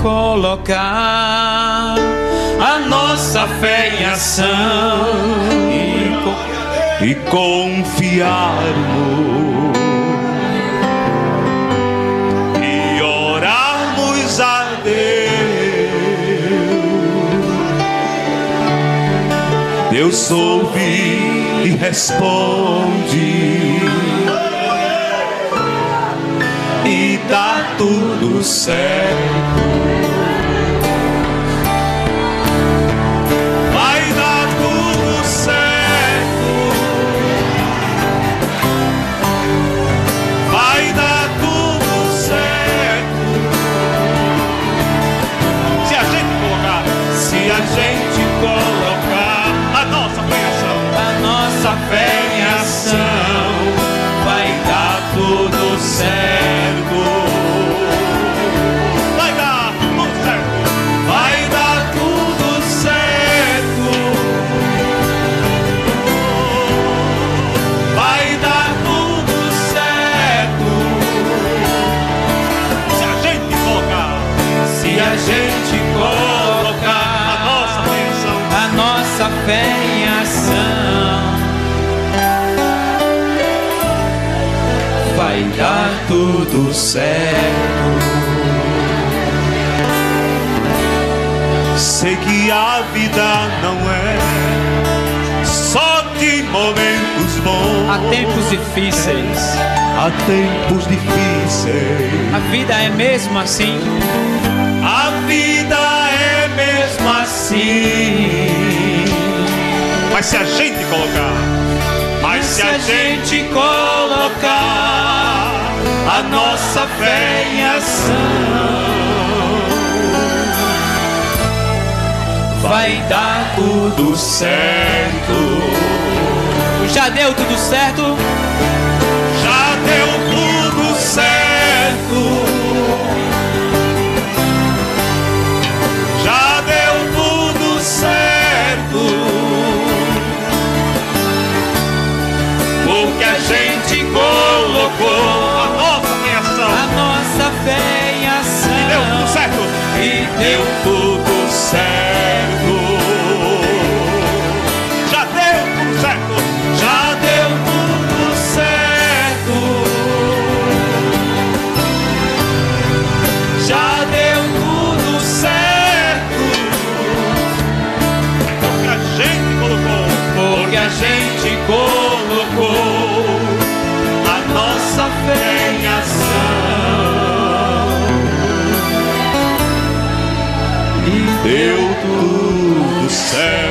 colocar a nossa fé em ação e confiarmos e orarmos a Deus. Deus ouve e responde e dá tudo certo. Vai dar tudo certo. Vai dar tudo certo. Se a gente colocar, se a gente colocar a nossa fé em ação, a nossa fé em ação, vai dar tudo certo. vai dar tudo certo. Vai dar tudo certo. Vai dar tudo certo. Se a gente colocar Se a gente colocar a nossa fé em ação, a nossa fé em ação, vai dar tudo certo. sei que a vida não é só de momentos bons. Há tempos difíceis, Há tempos difíceis. a vida é mesmo assim. A vida é mesmo assim. Mas se a gente colocar, Se a gente colocar a nossa fé em ação, vai dar tudo certo. Já deu tudo certo? já deu tudo certo. Já deu tudo certo. Porque a gente colocou A nossa reação a nossa fé em ação deu tudo certo. e deu tudo certo. Já deu tudo certo. Já deu tudo certo. Já deu tudo certo. Porque a gente colocou. Porque a gente colocou a nossa fé em ação e Deu tudo certo.